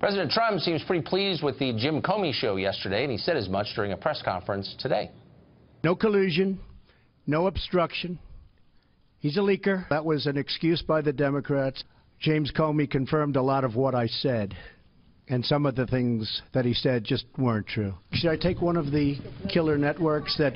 President Trump seems pretty pleased with the Jim Comey show yesterday, and he said as much during a press conference today. No collusion, no obstruction. He's a leaker. That was an excuse by the Democrats. James Comey confirmed a lot of what I said, and some of the things that he said just weren't true. Should I take one of the killer networks that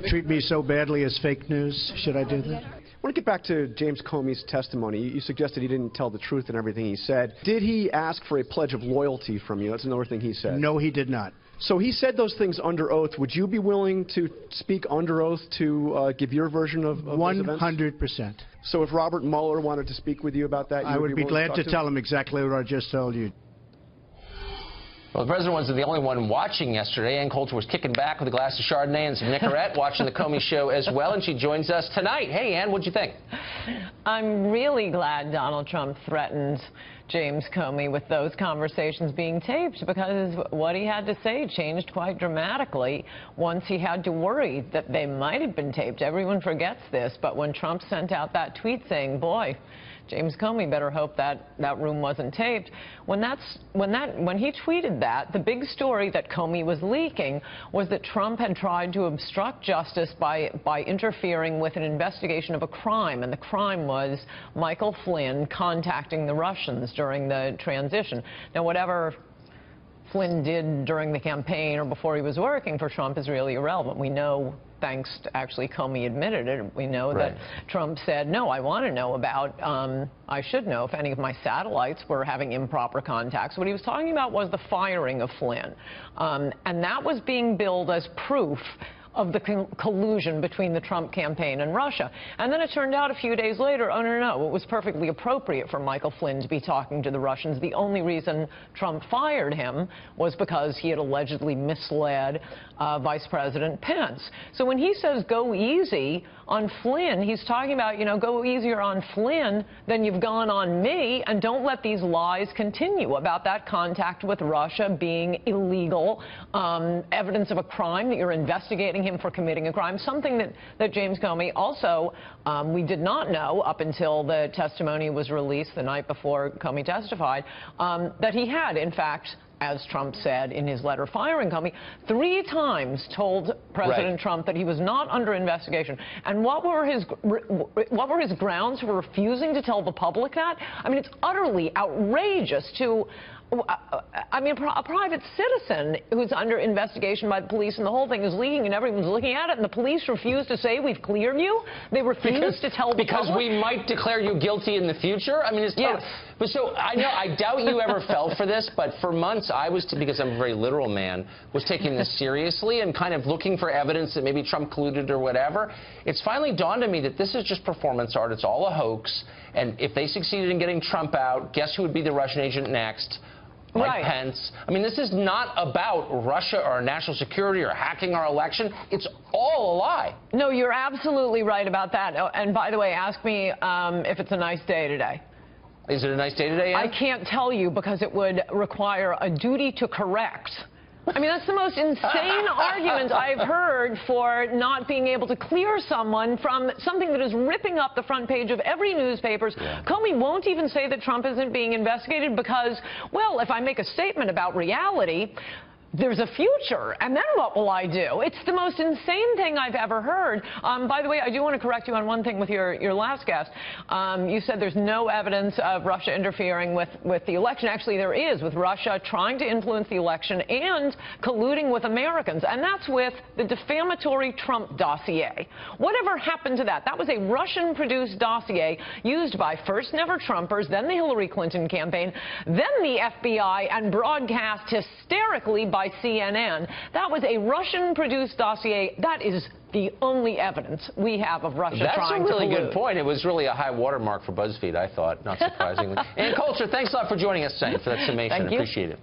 treat me so badly as fake news? Should I do that? I want to get back to James Comey's testimony. You suggested he didn't tell the truth in everything he said. Did he ask for a pledge of loyalty from you? That's another thing he said. No, he did not. So he said those things under oath. Would you be willing to speak under oath to give your version of those events? 100%. So if Robert Mueller wanted to speak with you about that, I would be glad to tell him exactly what I just told you. Well, the president wasn't the only one watching yesterday. Ann Coulter was kicking back with a glass of Chardonnay and some Nicorette, watching the Comey show as well, and she joins us tonight. Hey, Ann, what'd you think? I'm really glad Donald Trump threatened James Comey with those conversations being taped, because what he had to say changed quite dramatically once he had to worry that they might have been taped. Everyone forgets this, but when Trump sent out that tweet saying, boy, James Comey better hope that room wasn't taped. When he tweeted that, the big story that Comey was leaking was that Trump had tried to obstruct justice by interfering with an investigation of a crime, and the crime was Michael Flynn contacting the Russians during the transition. Now, whatever Flynn did during the campaign or before he was working for Trump is really irrelevant. We know, thanks to actually Comey admitted it, we know that Trump said, no, I want to know about, I should know if any of my satellites were having improper contacts. What he was talking about was the firing of Flynn. And that was being billed as proof of the collusion between the Trump campaign and Russia. And then it turned out a few days later, oh, no, it was perfectly appropriate for Michael Flynn to be talking to the Russians. The only reason Trump fired him was because he had allegedly misled Vice President Pence. So when he says go easy on Flynn, he's talking about, you know, go easier on Flynn than you've gone on me, and don't let these lies continue about that contact with Russia being illegal, evidence of a crime, that you're investigating him for committing a crime, something that James Comey also, we did not know up until the testimony was released the night before Comey testified, that he had, in fact, as Trump said in his letter firing Comey, 3 times told President Trump that he was not under investigation. And what were his grounds for refusing to tell the public that? I mean, it's utterly outrageous to, I mean, a private citizen who's under investigation by the police, and the whole thing is leaking and everyone's looking at it, and the police refuse to say, we've cleared you? They refuse to tell the public? Because we might declare you guilty in the future? I mean, it's tough. But so, I doubt you ever fell for this, but for months I was, because I'm a very literal man, was taking this seriously and kind of looking for evidence that maybe Trump colluded or whatever. It's finally dawned on me that this is just performance art. It's all a hoax. And if they succeeded in getting Trump out, guess who would be the Russian agent next? Mike Pence. I mean, this is not about Russia or national security or hacking our election. It's all a lie. No, you're absolutely right about that. Oh, and by the way, ask me if it's a nice day today. Is it a nice day today, Ann? I can't tell you, because it would require a duty to correct. I mean, that's the most insane argument I've heard for not being able to clear someone from something that is ripping up the front page of every newspaper. Comey won't even say that Trump isn't being investigated because, well, if I make a statement about reality, there's a future, and then what will I do? It's the most insane thing I've ever heard. By the way, I do want to correct you on one thing with your last guest. You said there's no evidence of Russia interfering with the election. Actually, there is, with Russia trying to influence the election and colluding with Americans, and that's with the defamatory Trump dossier. Whatever happened to that? That was a Russian-produced dossier used by first never Trumpers, then the Hillary Clinton campaign, then the FBI, and broadcast hysterically by CNN. That was a Russian-produced dossier. That is the only evidence we have of Russia trying to collude. That's a really good point. It was really a high watermark for BuzzFeed, I thought, not surprisingly. Ann Coulter, thanks a lot for joining us tonight for that summation. Thank you. Appreciate it.